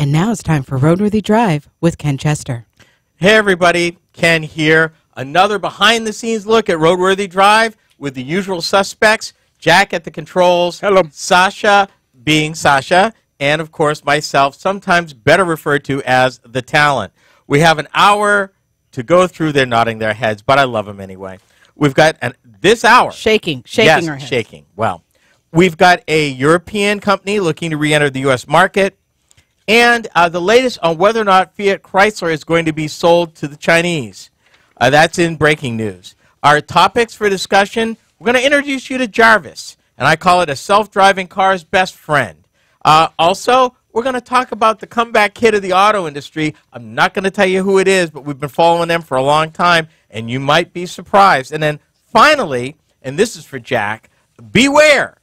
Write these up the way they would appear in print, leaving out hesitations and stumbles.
And now it's time for RoadWorthy Drive with Ken Chester. Hey everybody, Ken here. Another behind-the-scenes look at RoadWorthy Drive with the usual suspects. Jack at the controls. Hello. Sasha being Sasha. And of course myself, sometimes better referred to as the talent. We have an hour to go through. They're nodding their heads, but I love them anyway. We've got this hour. Shaking yes, our heads. Shaking. Well, we've got a European company looking to re-enter the U.S. market. And the latest on whether or not FiatChrysler is going to be sold to the Chinese. That's in breaking news. Our topics for discussion, we're going to introduce you to Jarvis, and I call it a self-driving car's best friend. Also, we're going to talk about the comeback kid of the auto industry. I'm not going to tell you who it is, but we've been following them for a long time, and you might be surprised. And then finally, and this is for Jack, beware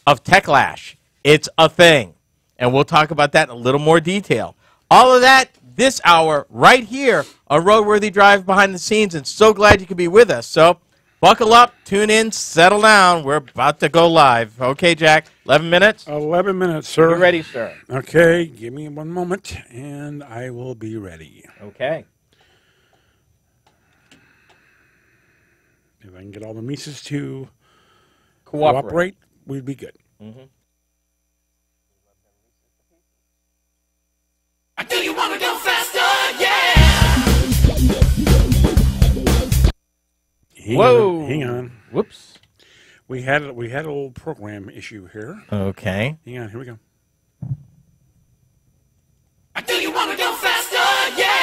of TechLash. It's a thing. And we'll talk about that in a little more detail. All of that this hour right here on RoadWorthy Drive behind the scenes, and so glad you could be with us. So buckle up, tune in, settle down. We're about to go live. Okay, Jack, 11 minutes? 11 minutes, sir. You ready, sir? Okay, give me one moment, and I will be ready. Okay. If I can get all the Mises to Cooperate. we'd be good. Mm-hmm. Do you want to go faster? Yeah! Hang on. Whoops. We had a little program issue here. Okay. Hang on, here we go. Do you want to go faster? Yeah!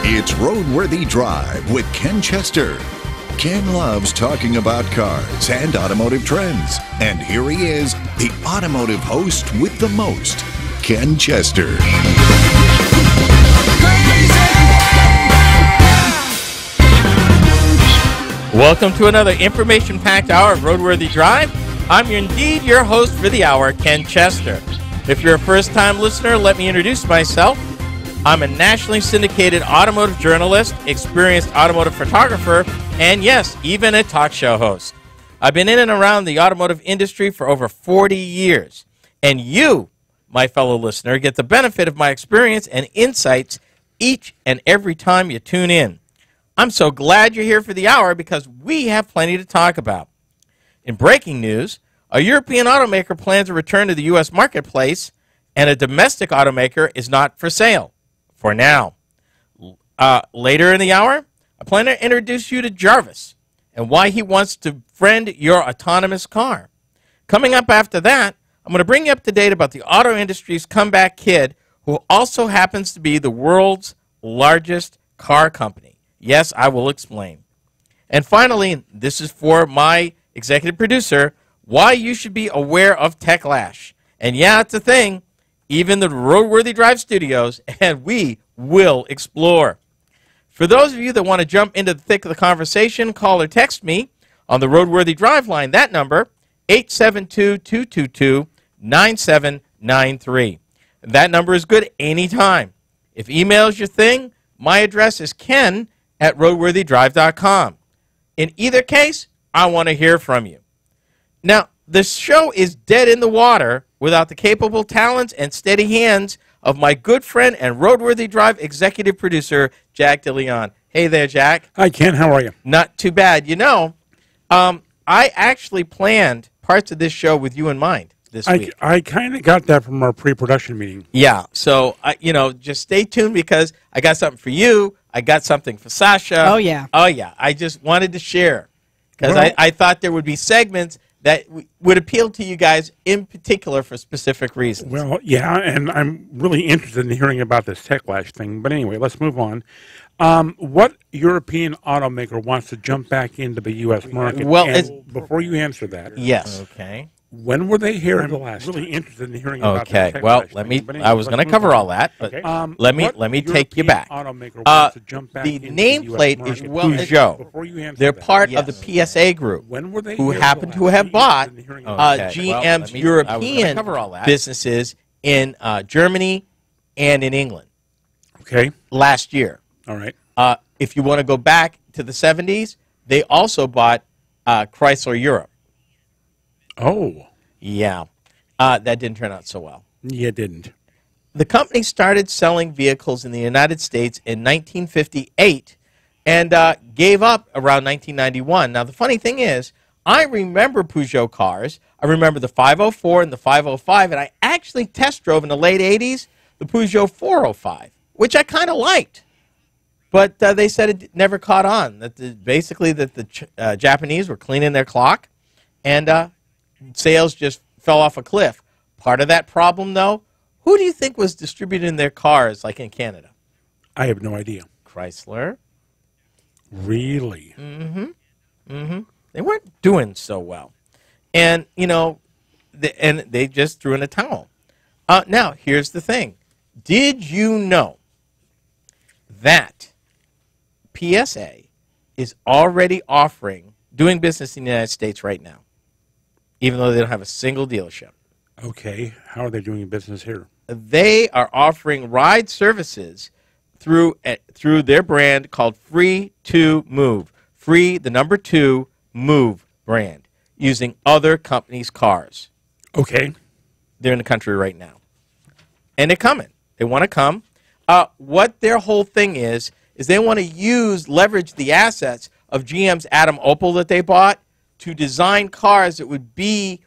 It's RoadWorthy Drive with Ken Chester. Ken loves talking about cars and automotive trends. And here he is, the automotive host with the most, Ken Chester. Welcome to another information-packed hour of RoadWorthy Drive. I'm indeed your host for the hour, Ken Chester. If you're a first-time listener, let me introduce myself. I'm a nationally syndicated automotive journalist, experienced automotive photographer, and yes, even a talk show host. I've been in and around the automotive industry for over 40 years. And you, my fellow listener, get the benefit of my experience and insights each and every time you tune in. I'm so glad you're here for the hour because we have plenty to talk about. In breaking news, a European automaker plans to return to the U.S. marketplace, and a domestic automaker is not for sale. For now. Later in the hour, I plan to introduce you to Jarvis and why he wants to friend your autonomous car. Coming up after that, I'm going to bring you up to date about the auto industry's comeback kid who also happens to be the world's largest car company. Yes, I will explain. And finally, this is for my executive producer, why you should be aware of TechLash. And yeah, it's a thing. Even the RoadWorthy Drive studios, and we will explore. For those of you that want to jump into the thick of the conversation, call or text me on the RoadWorthy Drive line. That number, 872-222-9793. That number is good anytime. If email is your thing, my address is ken@roadworthydrive.com. In either case, I want to hear from you. Now, the show is dead in the water without the capable talents and steady hands of my good friend and RoadWorthy Drive executive producer, Jack DeLeon. Hey there, Jack. Hi, Ken. How are you? Not too bad. You know, I actually planned parts of this show with you in mind this week. I kind of got that from our pre-production meeting. Yeah. So, just stay tuned because I got something for you. I got something for Sasha. Oh, yeah. Oh, yeah. I just wanted to share because I thought there would be segments that would appeal to you guys in particular for specific reasons. Well, yeah, and I'm really interested in hearing about this TechLash thing. But anyway, let's move on. What European automaker wants to jump back into the U.S. market? Well, before you answer that, yes. Okay. When were they here the last time? Really interested in hearing about okay. this Well, TechLash let me. thing. I was going to cover all that, but let me take you back. The nameplate is Peugeot. They're part of the PSA group, who happen to have bought GM's European businesses in Germany and in England. Okay. Last year. All right. If you want to go back to the 70s, they also bought Chrysler Europe. Oh. Yeah, that didn't turn out so well. Yeah, it didn't. The company started selling vehicles in the United States in 1958 and gave up around 1991. Now, the funny thing is, I remember Peugeot cars. I remember the 504 and the 505, and I actually test drove in the late 80s the Peugeot 405, which I kind of liked. But they said it never caught on, that basically the Japanese were cleaning their clock, and sales just fell off a cliff. Part of that problem, though, who do you think was distributing their cars, like in Canada? I have no idea. Chrysler. Really? They weren't doing so well. And, you know, and they just threw in a towel. Now, here's the thing. Did you know that PSA is already doing business in the United States right now, even though they don't have a single dealership? Okay. How are they doing business here? They are offering ride services through their brand called Free to Move. Free, the number 2, Move brand, using other companies' cars. Okay. They're in the country right now. And they're coming. They want to come. What their whole thing is they want to leverage the assets of GM's Adam Opel that they bought to design cars that would be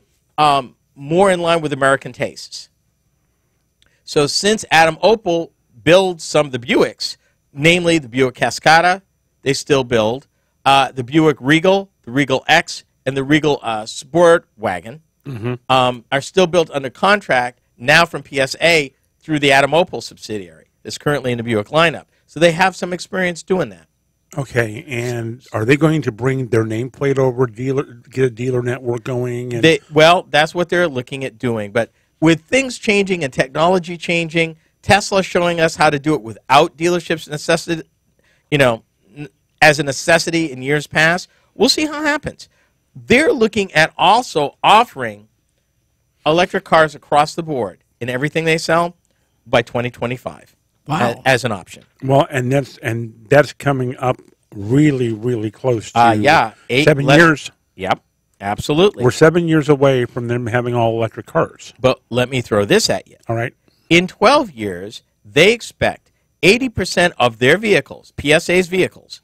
more in line with American tastes. So since Adam Opel builds some of the Buicks, namely the Buick Cascada, they still build, the Buick Regal, the Regal X, and the Regal Sport Wagon are still built under contract now from PSA through the Adam Opel subsidiary that's currently in the Buick lineup. So they have some experience doing that. Okay, and are they going to bring their nameplate over, get a dealer network going? And Well, that's what they're looking at doing. But with things changing and technology changing, Tesla showing us how to do it without dealerships as a necessity in years past, we'll see how it happens. They're looking at also offering electric cars across the board in everything they sell by 2025. Wow. As an option. well, and that's coming up really, really close to 7 years. Yep, absolutely. We're 7 years away from them having all electric cars. But let me throw this at you. All right. In 12 years, they expect 80% of their vehicles, PSA's vehicles,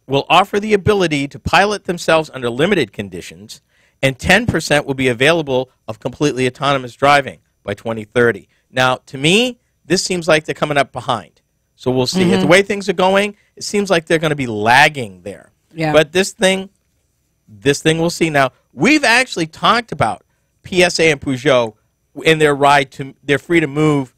will offer the ability to pilot themselves under limited conditions, and 10% will be available of completely autonomous driving by 2030. Now, to me, this seems like they're coming up behind. So we'll see. The way things are going, it seems like they're going to be lagging there. Yeah. But this thing we'll see. Now, we've actually talked about PSA and Peugeot in their their Free to Move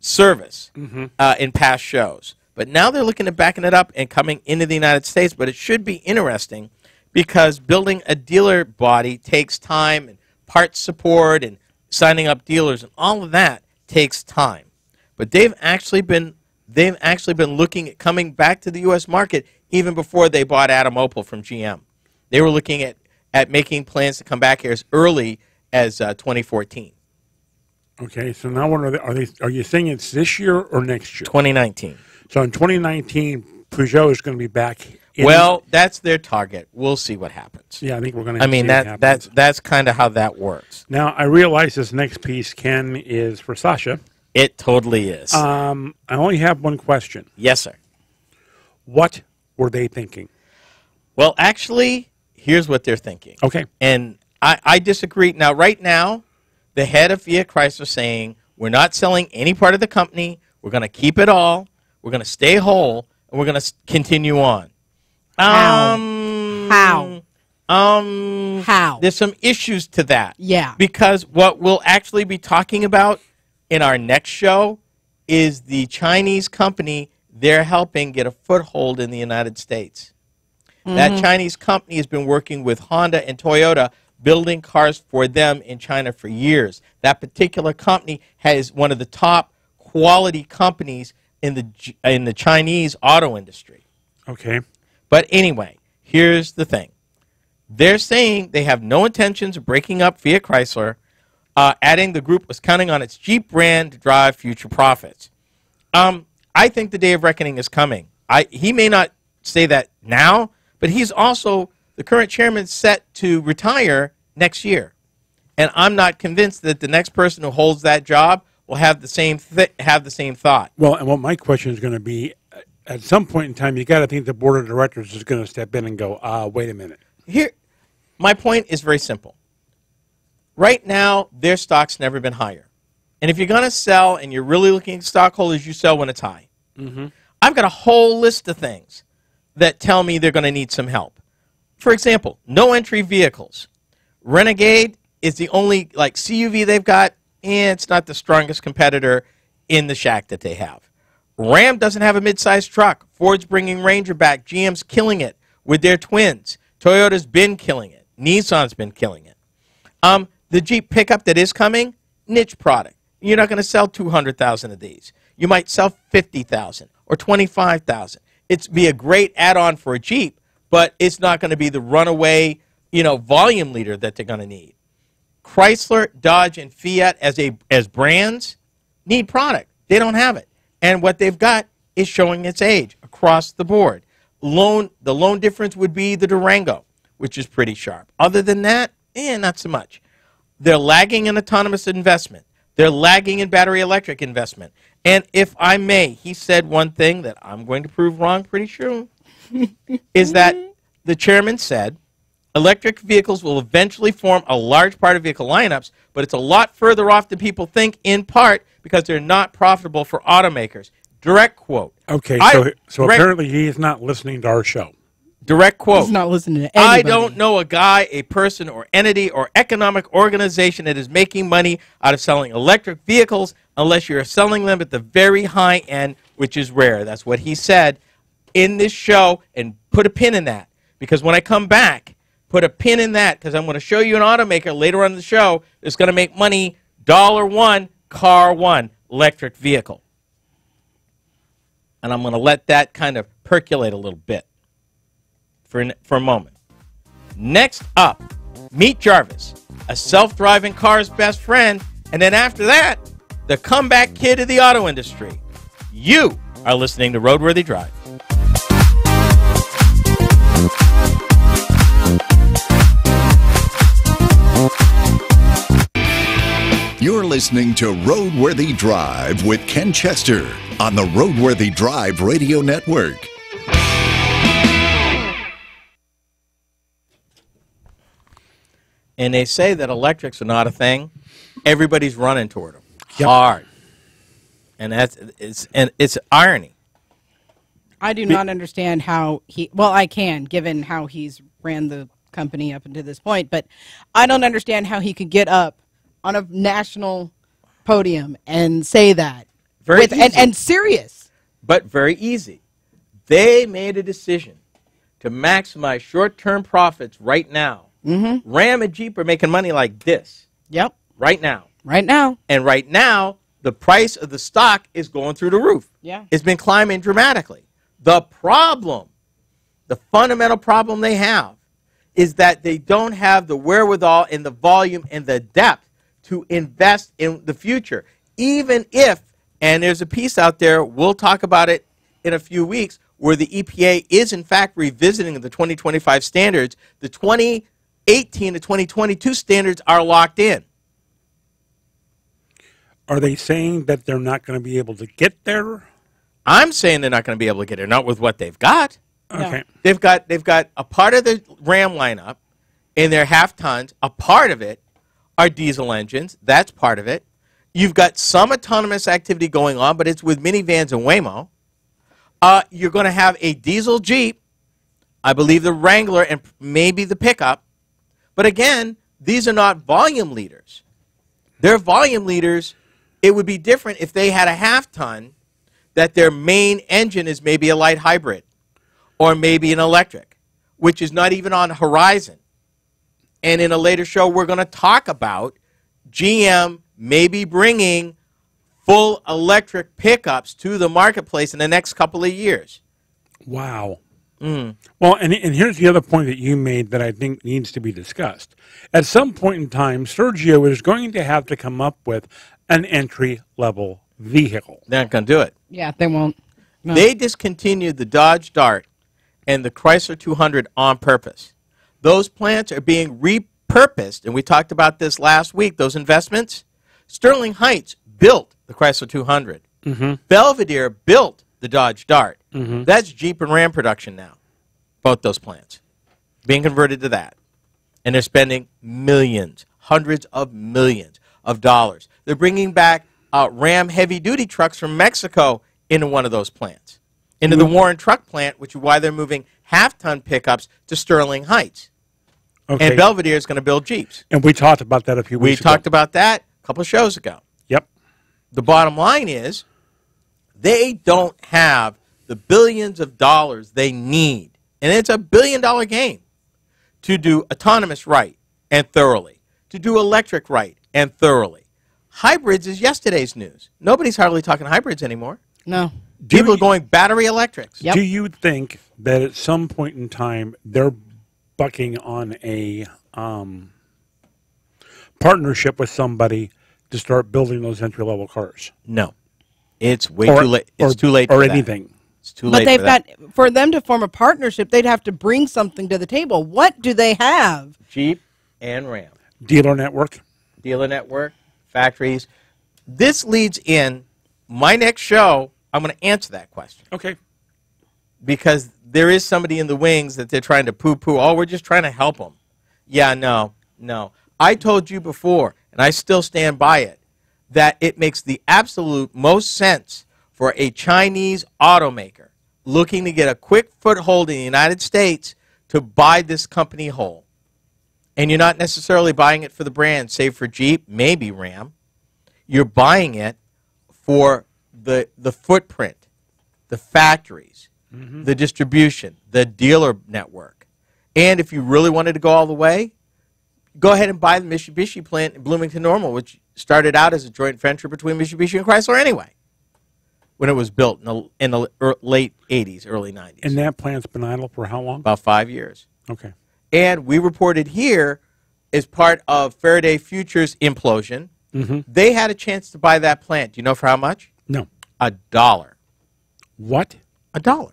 service in past shows. But now they're looking at backing it up and coming into the United States. But it should be interesting because building a dealer body takes time, and parts support and signing up dealers and all of that takes time. But they've actually been looking at coming back to the U.S. market even before they bought Adam Opel from GM. They were looking at making plans to come back here as early as 2014. Okay, so now what are you saying it's this year or next year? 2019. So in 2019, Peugeot is going to be back. Well, that's their target. We'll see what happens. Yeah, I think we're going to. I mean, that's kind of how that works. Now, I realize this next piece, Ken, is for Sasha. It totally is. I only have one question. Yes, sir. What were they thinking? Well, actually, here's what they're thinking. Okay. And I disagree. Now, right now, the head of FiatChrysler saying, we're not selling any part of the company. We're going to keep it all. We're going to stay whole, and we're going to continue on. How? There's some issues to that. Yeah. Because what we'll actually be talking about in our next show is the Chinese company they're helping get a foothold in the United States. That Chinese company has been working with Honda and Toyota building cars for them in China for years. That particular company has one of the top quality companies in the Chinese auto industry. Okay. But anyway, here's the thing. They're saying they have no intentions of breaking up FiatChrysler, adding the group was counting on its Jeep brand to drive future profits. I think the day of reckoning is coming. He may not say that now, but he's also the current chairman set to retire next year. And I'm not convinced that the next person who holds that job will have the same thought. Well, and what my question is going to be, at some point in time, you got to think the board of directors is going to step in and go, wait a minute. Here, my point is very simple. Right now, their stock's never been higher. And if you're going to sell and you're really looking at stockholders, you sell when it's high. Mm-hmm. I've got a whole list of things that tell me they're going to need some help. For example, no entry vehicles. Renegade is the only CUV they've got, and it's not the strongest competitor in the shack that they have. Ram doesn't have a mid-sized truck. Ford's bringing Ranger back. GM's killing it with their twins. Toyota's been killing it. Nissan's been killing it. The Jeep pickup that is coming, niche product. You're not going to sell 200,000 of these. You might sell 50,000 or 25,000. It's be a great add-on for a Jeep, but it's not going to be the runaway, volume leader that they're going to need. Chrysler, Dodge, and Fiat as brands need product. They don't have it. And what they've got is showing its age across the board. The loan difference would be the Durango, which is pretty sharp. Other than that, not so much. They're lagging in autonomous investment. They're lagging in battery electric investment. And if I may, he said one thing that I'm going to prove wrong pretty sure, is that the chairman said electric vehicles will eventually form a large part of vehicle lineups, but it's a lot further off than people think, in part because they're not profitable for automakers. Direct quote. Okay, so apparently he is not listening to our show. Direct quote. He's not listening to anybody. I don't know a guy, a person, or entity, or economic organization that is making money out of selling electric vehicles unless you're selling them at the very high end, which is rare. That's what he said in this show, and put a pin in that. Because when I come back, put a pin in that, because I'm going to show you an automaker later on in the show that's going to make money, $1, car one, electric vehicle. And I'm going to let that kind of percolate a little bit for a moment. Next up, meet Jarvis, a self-driving car's best friend, and then after that, the comeback kid of the auto industry. You are listening to RoadWorthy Drive. You're listening to RoadWorthy Drive with Ken Chester on the RoadWorthy Drive Radio Network. And they say that electrics are not a thing. Everybody's running toward them. Yep. Hard. And it's irony. I do not understand how I can, given how he's ran the company up until this point, but I don't understand how he could get up on a national podium and say that. Very easy. And serious. But very easy. They made a decision to maximize short-term profits right now. Mm-hmm. Ram and Jeep are making money like this. Yep. Right now. Right now. And right now, the price of the stock is going through the roof. Yeah. It's been climbing dramatically. The problem, the fundamental problem they have, is that they don't have the wherewithal and the volume and the depth to invest in the future. Even if, and there's a piece out there, we'll talk about it in a few weeks, where the EPA is in fact revisiting the 2025 standards, the 2018 to 2022 standards are locked in. Are they saying that they're not going to be able to get there? I'm saying they're not going to be able to get there, not with what they've got. Okay. They've got a part of the Ram lineup in their half tons. A part of it are diesel engines. That's part of it. You've got some autonomous activity going on, but it's with minivans and Waymo. You're going to have a diesel Jeep, I believe the Wrangler, and maybe the pickup. But again, these are not volume leaders. They're volume leaders. It would be different if they had a half ton that their main engine is maybe a light hybrid or maybe an electric, which is not even on the horizon. And in a later show, we're going to talk about GM maybe bringing full electric pickups to the marketplace in the next couple of years. Wow. Well, and here's the other point that you made that I think needs to be discussed. At some point in time, Sergio is going to have to come up with an entry-level vehicle. They're not going to do it. Yeah, they won't. No. They discontinued the Dodge Dart, and the Chrysler 200 on purpose. Those plants are being repurposed, and we talked about this last week, those investments. Sterling Heights built the Chrysler 200. Belvedere built the Dodge Dart. That's Jeep and Ram production now, both those plants being converted to that. And they're spending millions, hundreds of millions of dollars. They're bringing back Ram heavy-duty trucks from Mexico into one of those plants, into the Warren truck plant, which is why they're moving half-ton pickups to Sterling Heights. Okay. And Belvedere is going to build Jeeps. And we talked about that a few weeks ago. We talked about that a couple of shows ago. Yep. The bottom line is they don't have the billions of dollars they need, and it's a billion-dollar game, to do autonomous right and thoroughly, to do electric right and thoroughly. Hybrids is yesterday's news. Nobody's hardly talking hybrids anymore. No. People are going battery electrics. Yep. Do you think that at some point in time they're bucking on a partnership with somebody to start building those entry-level cars? No. It's way too late. It's too late or for that. anything. It's too late But they've for that. got, for them to form a partnership, they'd have to bring something to the table. What do they have? Jeep and Ram. Dealer network? Dealer network, factories. This leads in my next show. I'm going to answer that question. Okay. Because there is somebody in the wings that they're trying to poo-poo. Oh, we're just trying to help them. Yeah, no. I told you before, and I still stand by it, that it makes the absolute most sense for a Chinese automaker looking to get a quick foothold in the United States to buy this company whole. And you're not necessarily buying it for the brand, save for Jeep, maybe Ram. You're buying it for the footprint, the factories, the distribution, the dealer network. And if you really wanted to go all the way, go ahead and buy the Mitsubishi plant in Bloomington Normal, which started out as a joint venture between Mitsubishi and Chrysler anyway, when it was built in the late 80s, early 90s. And that plant's been idle for how long? About 5 years. Okay. And we reported here, as part of Faraday Future's implosion, they had a chance to buy that plant. Do you know for how much? No. $1. What? $1.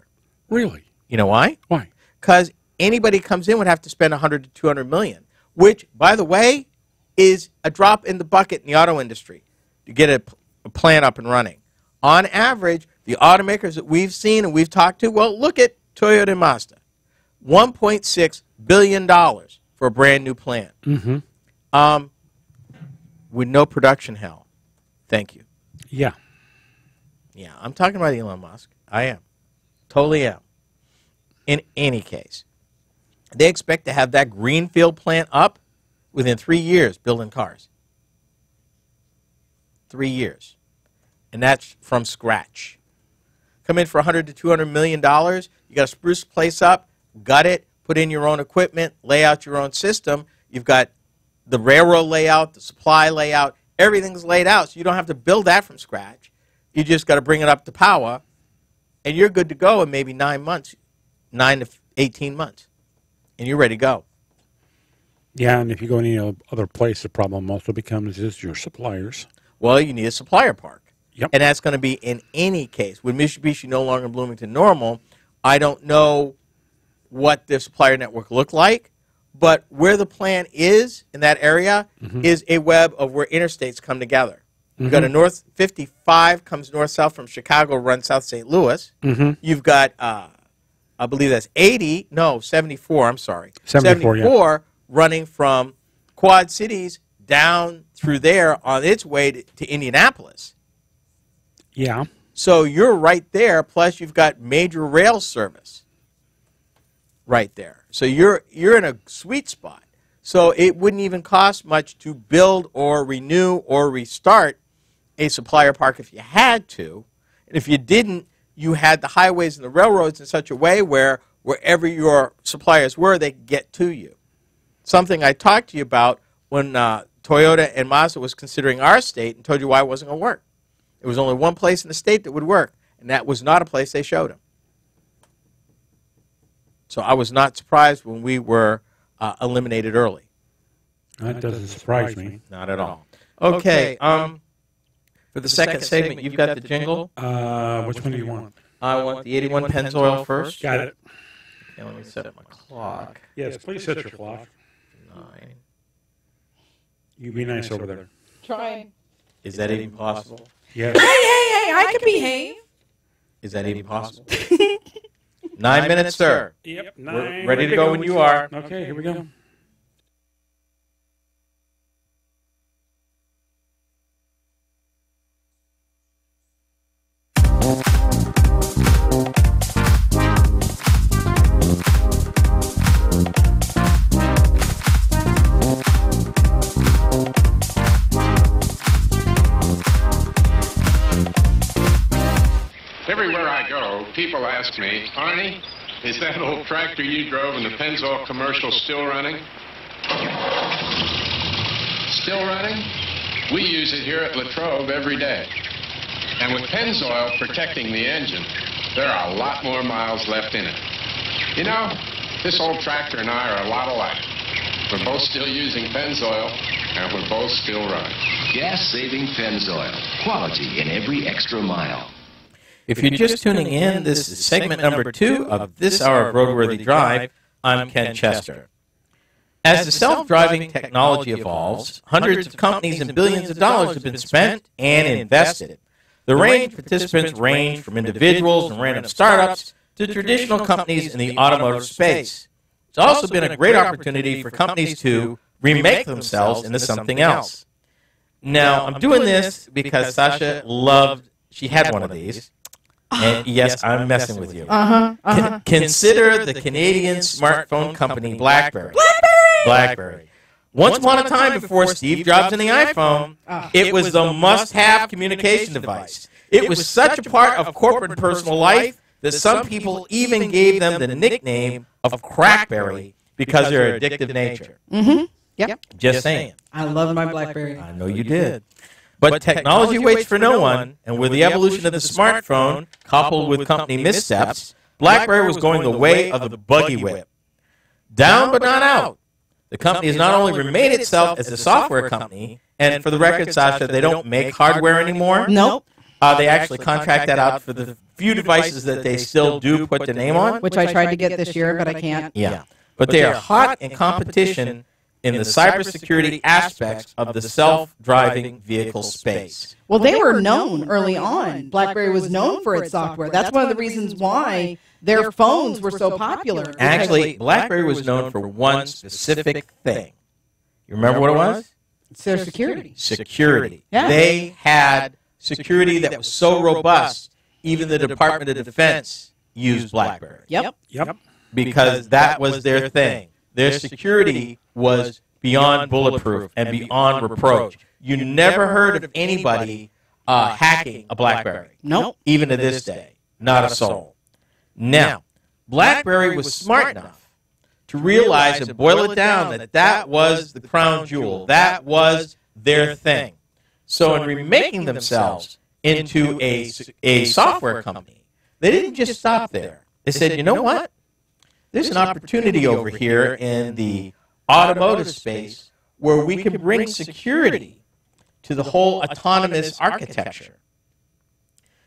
Really? You know why? Why? Because anybody comes in would have to spend 100 to 200 million, which, by the way, is a drop in the bucket in the auto industry to get a plant up and running. On average, the automakers that we've seen and we've talked to, well, look at Toyota and Mazda. $1.6 billion for a brand new plant. With no production hell. Thank you. Yeah. Yeah, I'm talking about Elon Musk. I am. Totally am. In any case, they expect to have that greenfield plant up within 3 years building cars. 3 years. And that's from scratch. Come in for 100 to 200 million dollars. You got to spruce the place up, gut it, put in your own equipment, lay out your own system. You've got the railroad layout, the supply layout, everything's laid out, so you don't have to build that from scratch. You just got to bring it up to power, and you're good to go in maybe 9 months, 9 to 18 months, and you're ready to go. Yeah, and if you go any other place, the problem also becomes is your suppliers. Well, you need a supplier park. Yep. And that's going to be in any case. With Mitsubishi no longer in Bloomington Normal, I don't know what their supplier network looked like, but where the plant is in that area is a web of where interstates come together. You've got a North 55 comes north-south from Chicago, runs South St. Louis. You've got, I believe that's 74, I'm sorry. 74, yeah. Running from Quad Cities down through there on its way to Indianapolis. Yeah. So you're right there, plus you've got major rail service right there. So you're in a sweet spot. So it wouldn't even cost much to build or renew or restart a supplier park if you had to. And if you didn't, you had the highways and the railroads in such a way where wherever your suppliers were, they could get to you. Something I talked to you about when Toyota and Mazda was considering our state and told you why it wasn't going to work. There was only one place in the state that would work, and that was not a place they showed them. So I was not surprised when we were eliminated early. That doesn't surprise me. Not at all. Okay. For the second segment, you've got the jingle. Which one do you want? I want the 81 Pennzoil first. Got it. Okay, let me set my clock. Yes, please set your clock. 9. You be nice over there. Trying. Is that even possible? Yes. Hey, I can behave. Is that even possible? 9 minutes, sir. Yep. We're ready to go when you are. Okay, here we go. Everywhere I go, people ask me, Arnie, is that old tractor you drove in the Pennzoil commercial still running? Still running? We use it here at Latrobe every day. And with Pennzoil protecting the engine, there are a lot more miles left in it. You know, this old tractor and I are a lot alike. We're both still using Pennzoil, and we're both still running. Gas-saving Pennzoil. Quality in every extra mile. If you're just tuning in, this is segment number 2 of this hour of Roadworthy Drive. I'm Ken Chester. As the self-driving technology evolves, hundreds of companies and billions of dollars have been spent and invested. The range of participants range from individuals and random startups to traditional companies in the automotive space. It's also been a great opportunity for companies to remake themselves into something else. Now, I'm doing this because Sasha she had one of these. And yes, I'm messing with you. Consider the Canadian smartphone company BlackBerry. BlackBerry. Once upon a time, before Steve Jobs and the iPhone, it was the must-have communication device. It was such a part of corporate and personal life that some people even gave them the nickname of Crackberry because of their addictive nature. Yep. Just saying. I love my BlackBerry. I know you did. But technology waits for no one, and with the evolution of the smartphone, coupled with company missteps, BlackBerry was going the way of the buggy whip. Down but not out. The company has not only remade itself as a software company, and for the record, Sasha, they don't make hardware anymore. Nope. They actually contract that out for the few devices that they still do put the name on. Which I tried to get this year, but I can't. Yeah. But they are hot in competition in the cybersecurity aspects of the self-driving vehicle space. Well, they were known early on. BlackBerry was known for its software. That's one of the reasons why their phones were so popular. Actually, BlackBerry was known for one specific thing. You remember what it was? It's their security. Security. Yeah. They had security that was so robust, even the Department of Defense used BlackBerry. Yep. Because that was their thing. Their security was beyond bulletproof and beyond reproach. You never heard of anybody hacking a BlackBerry. Nope. Even to this day. Not a soul. Now, BlackBerry was smart enough to realize and boil it down that was the crown jewel. That was their thing. So in remaking themselves into a software company, they didn't just stop there. They said, you know what? There's an opportunity over here in the automotive space where we can bring security to the whole autonomous architecture.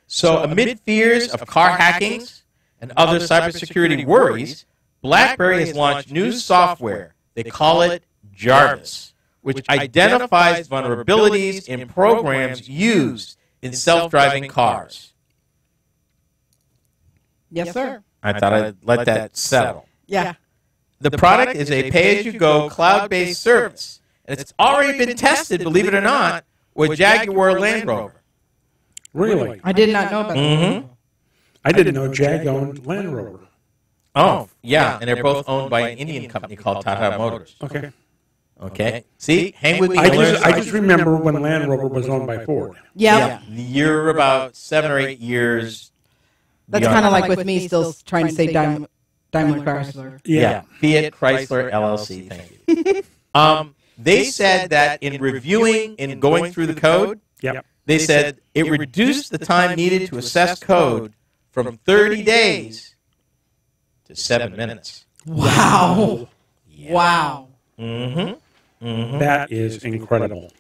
So amid fears of car hackings and other cybersecurity worries, BlackBerry has launched new software. They call it Jarvis, which identifies vulnerabilities in programs used in self-driving cars. Yes, sir. I thought I'd let that settle. Yeah. The product is a pay-as-you-go cloud-based service, and it's already been tested, believe it or not, with Jaguar Land Rover. Really? I did not know about that. I didn't know Jag owned Land Rover. Oh, yeah, and they're both owned by an Indian company called Tata Motors. Okay. Okay? See? Hang with me. I just remember when Land Rover was owned by Ford. Yeah. You're about 7 or 8 years. That's kind of like with me still trying to say Daimler Chrysler. Yeah. FiatChrysler LLC. Thank you. They said that in reviewing and going through the code, they said it reduced the time needed to assess code from 30 days to 7 minutes. Wow. Yeah. Wow. That is incredible.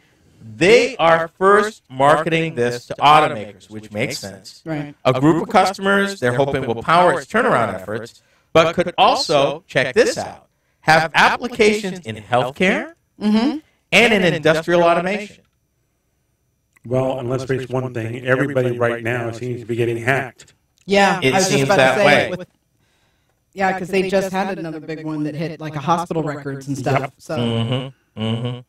They are first marketing this to automakers, which makes sense. Right. A group of customers they're hoping will power its turnaround efforts, but could also, check this out, have applications in healthcare and in industrial automation. Well, and let's face one thing, everybody right now seems to be getting hacked. Yeah, It I was just seems about that to say way. Yeah, because they just had another big one that hit like a hospital records and stuff. So The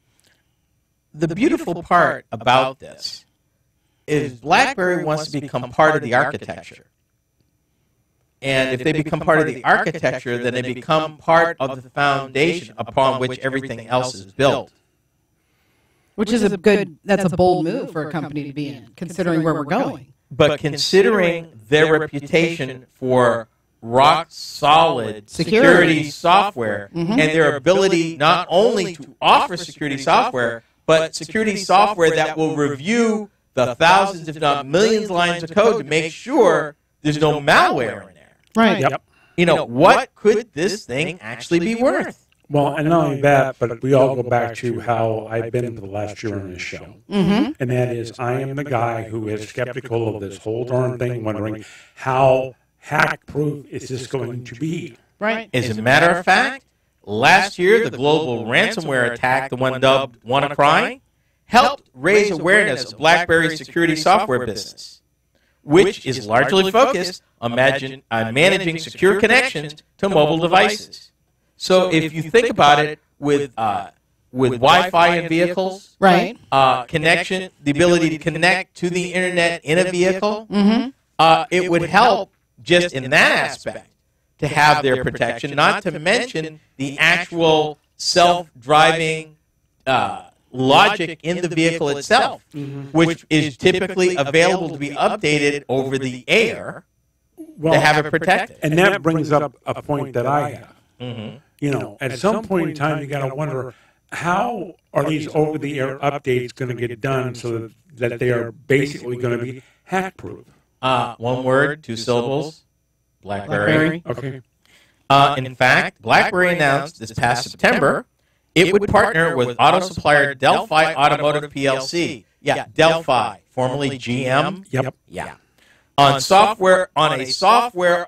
beautiful part about this is BlackBerry wants to become part of the architecture. And if they become part of the architecture, then they become part of the foundation upon which everything else is built. which is that's a bold move for a company to be in, considering where we're going. But considering their reputation for rock-solid security software and their ability not only to offer security software, but security software that will review the thousands, if not millions, lines of code to make sure there's no malware in there. Right. Yep. You know, what could this thing actually be worth? Well, and not only that, but we all go back to how I've been for the last year on this show. And that is, I am the guy who is skeptical of this whole darn thing, wondering how hack-proof is this going to be? Right. As a matter of fact, last year, the global ransomware attack, the one dubbed WannaCry, helped raise awareness of BlackBerry's security software business, which is largely focused on managing secure connections to mobile devices. So if you think about it with Wi-Fi in vehicles, Right. Connection, the ability to connect to the internet in a vehicle, it would help just in that aspect to have their protection, not to mention the actual self-driving logic in the vehicle itself, which is typically available to be updated over the air to have it protected. And that brings up a point that I have. You know, at some point in time, you got to wonder, how are these over-the-air updates going to get done so that they are basically going to be hack-proof? One word, 2 syllables, BlackBerry. Okay. In fact, BlackBerry announced this past September it would partner with auto supplier Delphi Automotive PLC. Yeah, Delphi, formerly GM. Yep. Yeah. On a software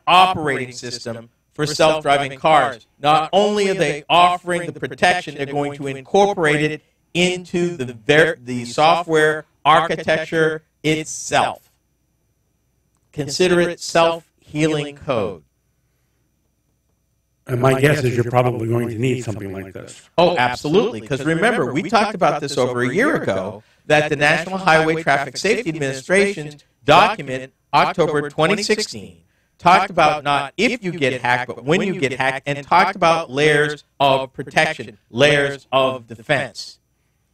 operating system for self-driving cars. Not only are they offering the protection, they're going to incorporate it into the software architecture itself. Consider it self-healing code. And my guess is you're probably going to need something like this. Oh, absolutely. Because remember, we talked about this over a year ago, that the National Highway Traffic Safety Administration's document, October 2016, talked about not if you get hacked, but when you get hacked, and talked about layers of protection, layers of defense,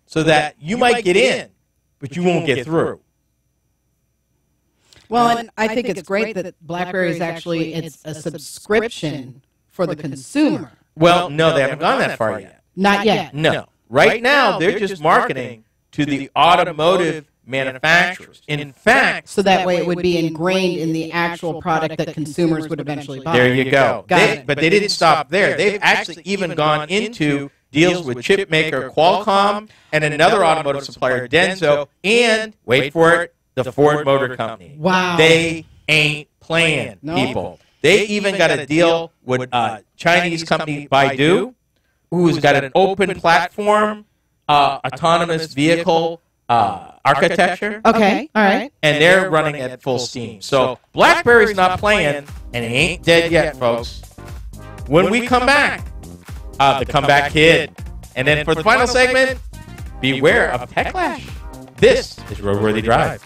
so that you might get in, but you won't get through. Well, and I think it's great that BlackBerry is actually it's a subscription for the consumer. Well, no, they haven't gone that far yet. Not yet. No. Right now, they're just marketing to the automotive manufacturers. In fact, So that way it would be ingrained in the actual product that consumers would eventually buy. there you go. Got it. But they didn't stop there. They've actually even gone into deals with chip maker Qualcomm and another automotive supplier, Denso, and, wait for it, the Ford Motor Company. Wow. They ain't playing, people. They even got a deal with Chinese company Baidu, who's got an open platform, autonomous vehicle architecture. Okay, all right. And they're running at full steam. So BlackBerry's not playing, and he ain't dead yet, folks. When we come back, the comeback kid. And then for the final segment, beware of TechLash. This is RoadWorthy Drive.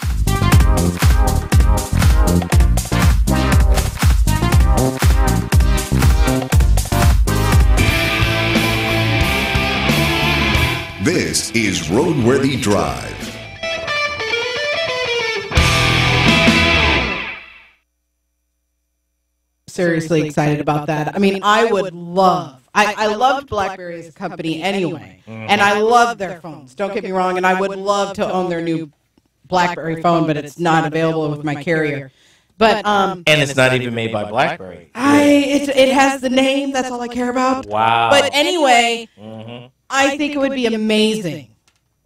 This is RoadWorthy Drive. Seriously excited about that. I mean, I would love, I loved BlackBerry as a company anyway, and I love their phones. Don't get me wrong, and I would love to own their new BlackBerry phone, but it's not available with my carrier. But And it's not even made by BlackBerry. it has the name. That's all I care about. Wow. But anyway, I think it would be amazing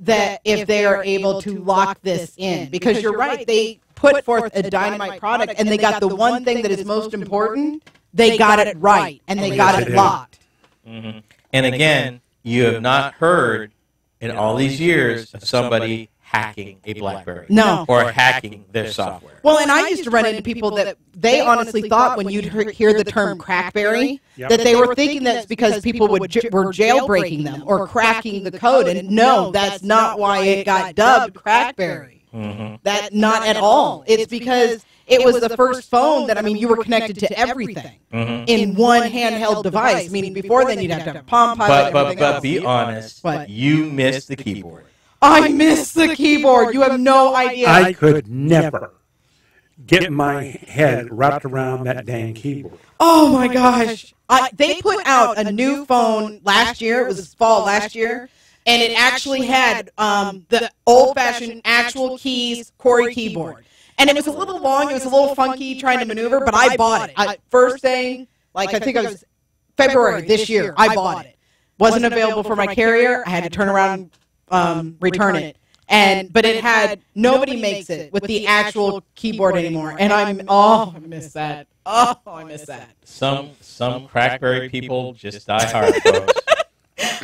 that if they are able to lock this in, because you're right, they put forth a dynamite product, and they got the one thing that is most important, they got it right, and they got it locked. Mm-hmm. And again, you have not heard in all these years of somebody hacking a BlackBerry. No. Or hacking their software. Well, and I used to run into people that they honestly thought when you'd hear the term crackberry, that they were thinking that's because people were jailbreaking them or cracking the code. And no, that's not why it got dubbed crackberry. Mm-hmm. That not at all. It's because it was the first phone that, I mean, you were connected to everything in one handheld device, meaning before then you'd have to have Palm Pilot. But be honest, you missed the keyboard. I missed the keyboard. You have no idea. I could never get my head wrapped around that dang keyboard. Oh my gosh. They put out a new phone last year. It was fall last year. And it actually had the old-fashioned actual keys, Corey keyboard. And it was a little long. It was a little funky trying to maneuver, but I bought it. First thing, like I think it was February this year, I bought it. Wasn't available for my carrier. I had to turn around return it. But it had, nobody makes it with the actual keyboard anymore. And I miss that. Oh, I miss that. Some crackberry people just die hard, folks.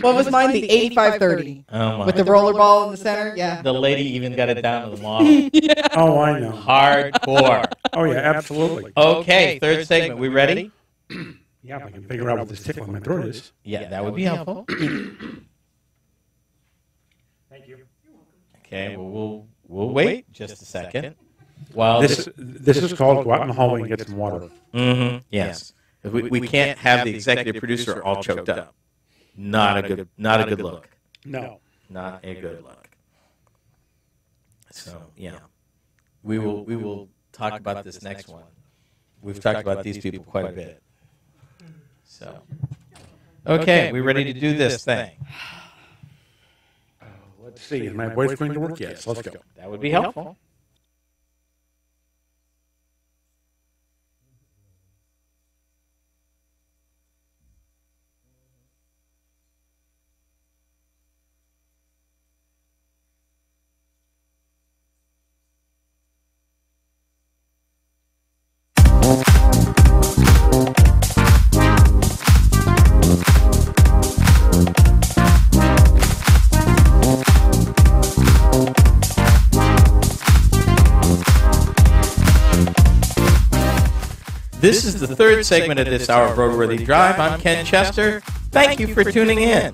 What was mine? The 8530. Oh, my. With the roller ball in the center? Yeah. The lady even got it down to the model. Yeah. Oh, I know. Hardcore. Oh, yeah, absolutely. Okay, third segment. We ready? Yeah, if I can figure out what this tickle in my throat is. Yeah, that would be helpful. Thank you. Okay, well, we'll wait just a second. While This is called go out in the hallway and get some water. Mm-hmm. Yes. We can't have the executive producer all choked up. Not a good look. No. Not a good look. So yeah, we will talk about this next one. We've talked about these people quite a bit. So okay, we ready to do this thing? Let's see. Is my voice going to work? Yes. Let's go. That would be helpful. This is the third segment of this hour of RoadWorthy Drive. I'm Ken Chester. Thank you for tuning in.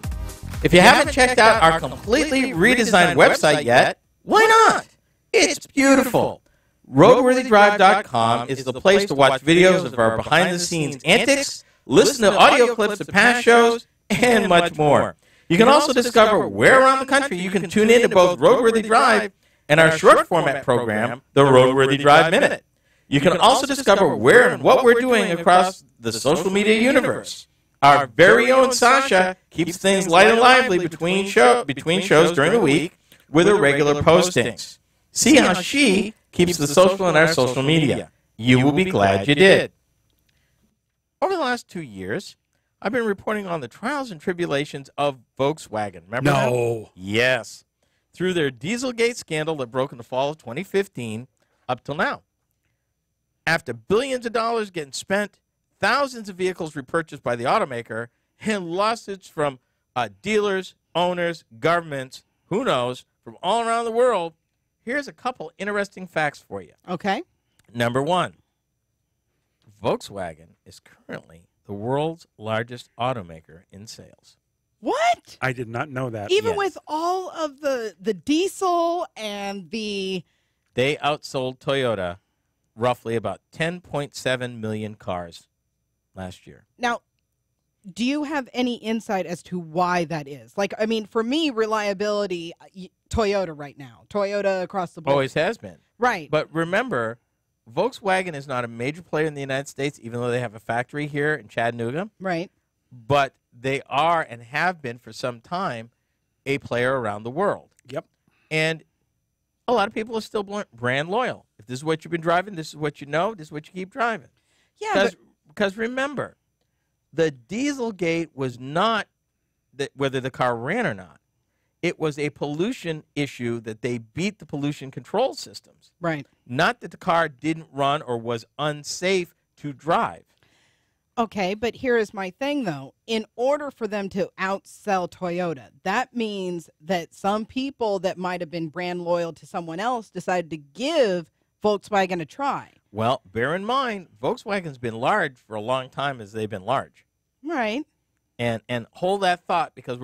If you haven't checked out our completely redesigned website yet, why not? It's beautiful. RoadWorthyDrive.com is the place to watch videos of our behind-the-scenes antics, listen to audio clips of past shows, and much more. You can also discover where around the country you can tune in to both RoadWorthy Drive and our short-format program, the RoadWorthy Drive Minute. You can also discover where and what we're doing across the social media universe. Our very own Sasha keeps things light and lively between shows during the week with her regular postings. See how she keeps the social in our social media. You will be glad you did. Over the last 2 years, I've been reporting on the trials and tribulations of Volkswagen. Remember that? Yes. Through their Dieselgate scandal that broke in the fall of 2015 up till now. After billions of dollars getting spent, thousands of vehicles repurchased by the automaker, and lawsuits from dealers, owners, governments, who knows, from all around the world, here's a couple interesting facts for you. Okay. Number one, Volkswagen is currently the world's largest automaker in sales. What? I did not know that. Even Yes. with all of the diesel and the... They outsold Toyota roughly about 10.7 million cars last year. Now, do you have any insight as to why that is? Like, I mean, for me, reliability, Toyota right now. Toyota across the board. Always has been. Right. But remember, Volkswagen is not a major player in the United States, even though they have a factory here in Chattanooga. Right. But they are and have been for some time a player around the world. Yep. And a lot of people are still brand loyal. If this is what you've been driving, this is what you know, this is what you keep driving. Yeah. Because remember, the Dieselgate was not whether the car ran or not. It was a pollution issue that they beat the pollution control systems. Right. Not that the car didn't run or was unsafe to drive. Okay, but here is my thing, though. In order for them to outsell Toyota, that means that some people that might have been brand loyal to someone else decided to give Volkswagen a try. Well, bear in mind, Volkswagen's been large for a long time as they've been large. Right. And hold that thought because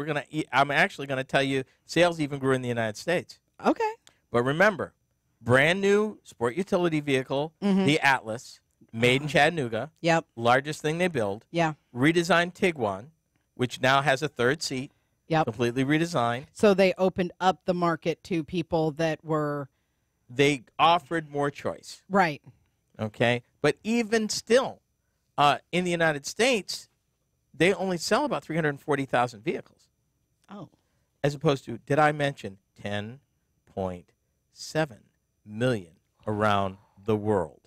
I'm actually going to tell you sales even grew in the United States. Okay. But remember, brand new sport utility vehicle, the Atlas, made in Chattanooga. Yep. Largest thing they build. Yeah. Redesigned Tiguan, which now has a third seat. Yep. Completely redesigned. So they opened up the market to people that were... They offered more choice. Right. Okay? But even still, in the United States, they only sell about 340,000 vehicles. Oh. As opposed to, did I mention 10.7 million around the world?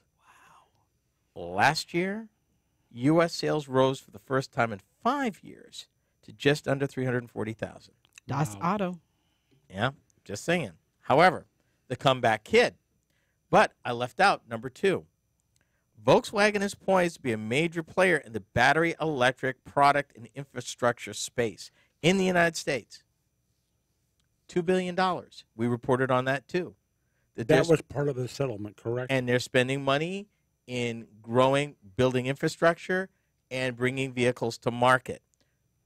Last year, U.S. sales rose for the first time in 5 years to just under 340,000. Das Auto. Yeah, just saying. However, the comeback kid. But I left out number 2. Volkswagen is poised to be a major player in the battery electric product and infrastructure space in the United States. $2 billion. We reported on that too. That was part of the settlement, correct? And they're spending money in growing, building infrastructure, and bringing vehicles to market.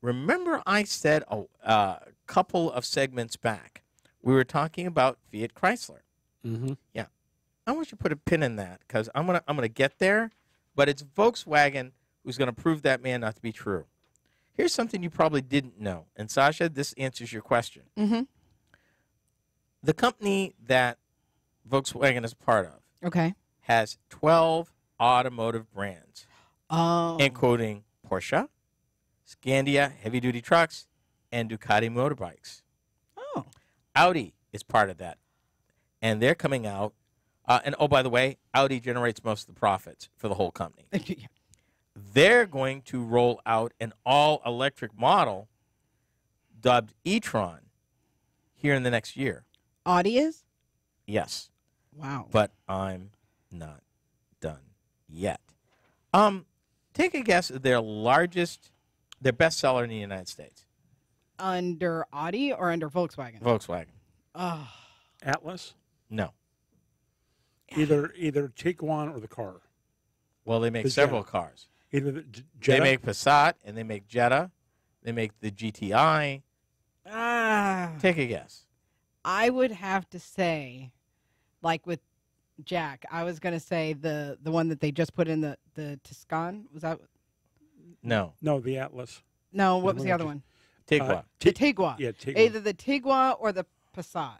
Remember I said a couple of segments back, we were talking about FiatChrysler. Mm-hmm. Yeah. I want you to put a pin in that because I'm gonna get there, but it's Volkswagen who's going to prove that man not to be true. Here's something you probably didn't know, and Sasha, this answers your question. Mm-hmm. The company that Volkswagen is part of has 12 automotive brands, including Porsche, Scandia heavy-duty trucks, and Ducati motorbikes. Oh. Audi is part of that, and they're coming out. And, oh, by the way, Audi generates most of the profits for the whole company. They're going to roll out an all-electric model dubbed e-tron here in the next year. Audi is? Yes. Wow. But I'm not done yet. Take a guess at their best seller in the United States. Under Audi or under Volkswagen? Volkswagen. Atlas? No. Either Tiguan or the car. Well, they make The several Jetta. cars. Either the They Jetta. make Passat, and they make Jetta. They make the GTI. Take a guess. I would have to say, like with Jack, I was going to say the one that they just put in the Tuscan. Was that? No. No, the Atlas. No, what was the other one? Tiguan. The Tiguan. Yeah, Tiguan. Either the Tiguan or the Passat.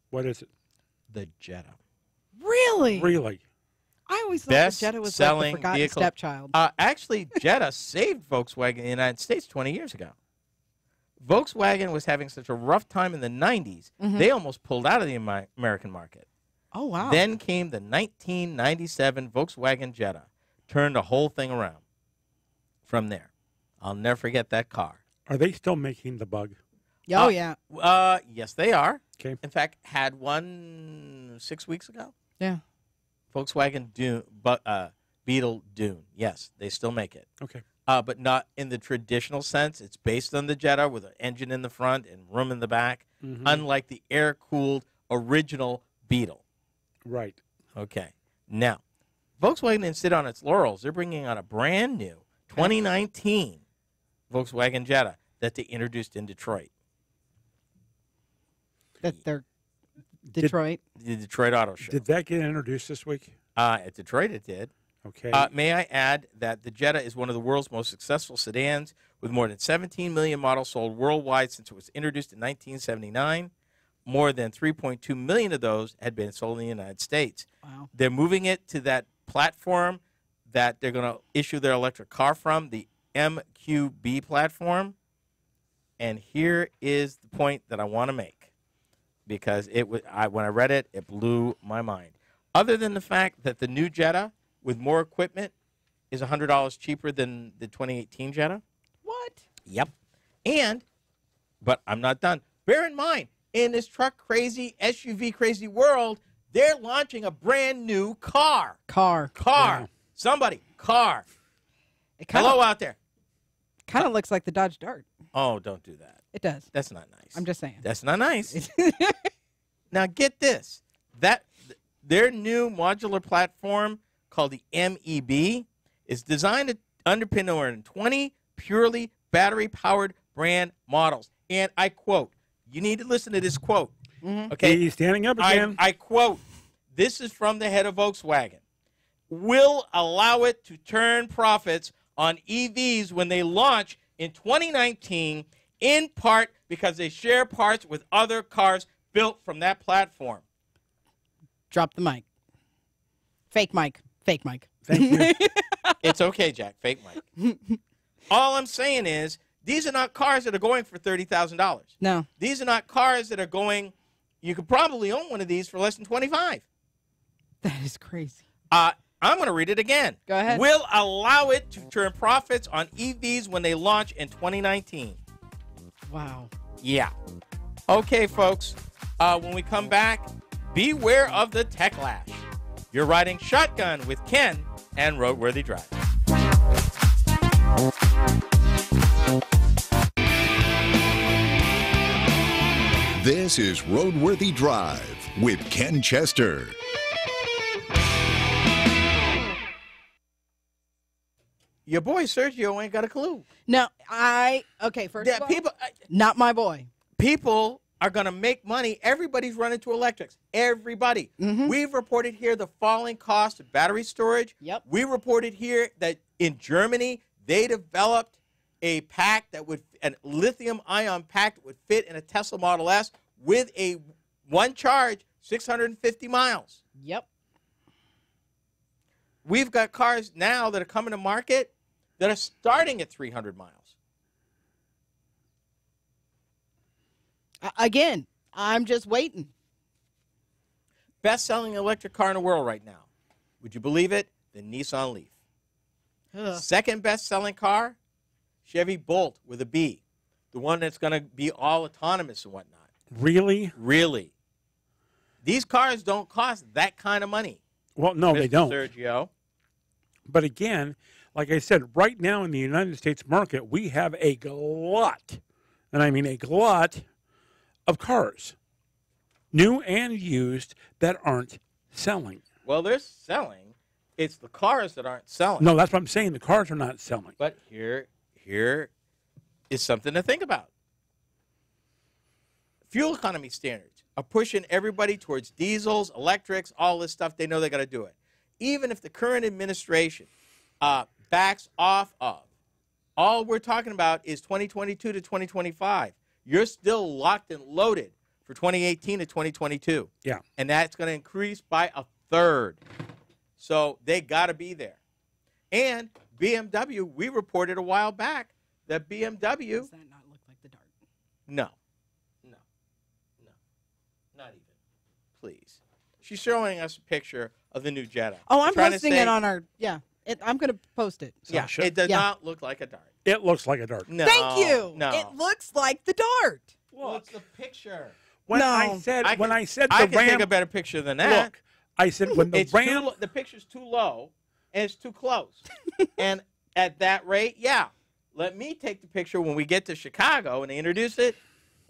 What is it? The Jetta. Really? Really? I always thought the Jetta was like the Best-selling forgotten vehicle. stepchild. Actually, Jetta saved Volkswagen in the United States 20 years ago. Volkswagen was having such a rough time in the 90s, they almost pulled out of the American market. Oh, wow. Then came the 1997 Volkswagen Jetta, turned the whole thing around from there. I'll never forget that car. Are they still making the Bug? Oh, yeah. Yes, they are. Okay. In fact, had one 6 weeks ago. Yeah. Volkswagen Beetle Dune. Yes, they still make it. Okay. But not in the traditional sense. It's based on the Jetta with an engine in the front and room in the back, unlike the air-cooled original Beetle. Right. Okay. Now, Volkswagen didn't sit on its laurels. They're bringing out a brand new 2019 Volkswagen Jetta that they introduced in Detroit. That they're Detroit. The Detroit Auto Show. Did that get introduced this week? At Detroit, it did. Okay. May I add that the Jetta is one of the world's most successful sedans, with more than 17 million models sold worldwide since it was introduced in 1979. More than 3.2 million of those had been sold in the United States. Wow. They're moving it to that platform that they're going to issue their electric car from, the MQB platform. And here is the point that I want to make, because when I read it, it blew my mind. Other than the fact that the new Jetta with more equipment is $100 cheaper than the 2018 Jetta. What? Yep. But I'm not done. Bear in mind, in this truck crazy, SUV crazy world, they're launching a brand new car. Car. Yeah. Somebody, car. It Hello out there. kind of looks like the Dodge Dart. Oh, don't do that. It does. That's not nice. I'm just saying. That's not nice. Now get this. Their new modular platform called the MEB is designed to underpin over 20 purely battery-powered brand models. And I quote, you need to listen to this quote. Okay, He's standing up again. I quote, this is from the head of Volkswagen. Will allow it to turn profits on EVs when they launch in 2019, in part because they share parts with other cars built from that platform. Drop the mic. Fake mic. Fake mic. Thank you. It's okay, Jack. Fake Mike. All I'm saying is these are not cars that are going for $30,000. No. These are not cars that are going. You could probably own one of these for less than 25. That is crazy. I'm going to read it again. Go ahead. Will allow it to turn profits on EVs when they launch in 2019. Wow. Yeah. Okay, folks. When we come back, beware of the TechLash. You're riding shotgun with Ken and RoadWorthy Drive. This is RoadWorthy Drive with Ken Chester. Your boy Sergio ain't got a clue. No, okay, first of all, People, not my boy. people are going to make money. Everybody's running to electrics. Everybody. We've reported here the falling cost of battery storage. Yep. We reported here that in Germany, they developed a pack that would, a lithium ion pack that would fit in a Tesla Model S with a one charge, 650 miles. Yep. We've got cars now that are coming to market that are starting at 300 miles. Again, I'm just waiting. Best-selling electric car in the world right now. Would you believe it? The Nissan Leaf. Second best-selling car, Chevy Bolt with a B. The one that's going to be all autonomous and whatnot. Really? Really. These cars don't cost that kind of money. Well, no, they Mr. don't. Sergio. But again, like I said, right now in the United States market, we have a glut, and I mean a glut, of cars, new and used, that aren't selling. Well, they're selling. It's the cars that aren't selling. No, that's what I'm saying. The cars are not selling. But here is something to think about. Fuel economy standards are pushing everybody towards diesels, electrics, all this stuff. They know they got to do it. Even if the current administration backs off of, all we're talking about is 2022 to 2025. You're still locked and loaded for 2018 to 2022. Yeah. And that's going to increase by a third. So they got to be there. And BMW, we reported a while back that BMW... Does that not look like the Dart? No. Not even. Please. She's showing us a picture of the new Jetta. Oh, I'm trying to posting say- it on our, I'm going to post it. Yeah, Sasha? it does Yeah. not look like a Dart. It looks like a Dart. No. Thank you. No. It looks like the Dart. Well, it's the picture. When No. I said I the can Ram, take a better picture than that. look, I said when the It's Ram, the picture's too low and it's too close. And at that rate, yeah. Let me take the picture when we get to Chicago and they introduce it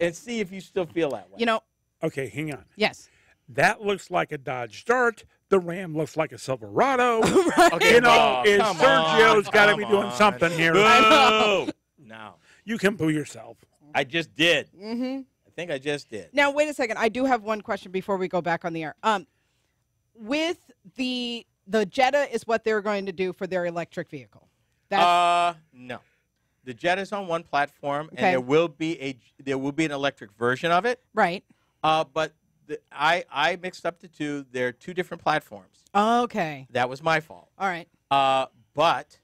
and see if you still feel that way. You know, okay, hang on. yes. That looks like a Dodge Dart. The Ram looks like a Silverado. Okay, You know, come Sergio's on, got to come be doing on. something here. Boo! No. You can boo yourself. I just did. I think I just did. Now, wait a second. I do have one question before we go back on the air. With the Jetta is what they're going to do for their electric vehicle. That's, No. The Jetta's on one platform, and Okay. there will be an electric version of it. right. But I mixed up the two. They're two different platforms. Okay. That was my fault. All right. But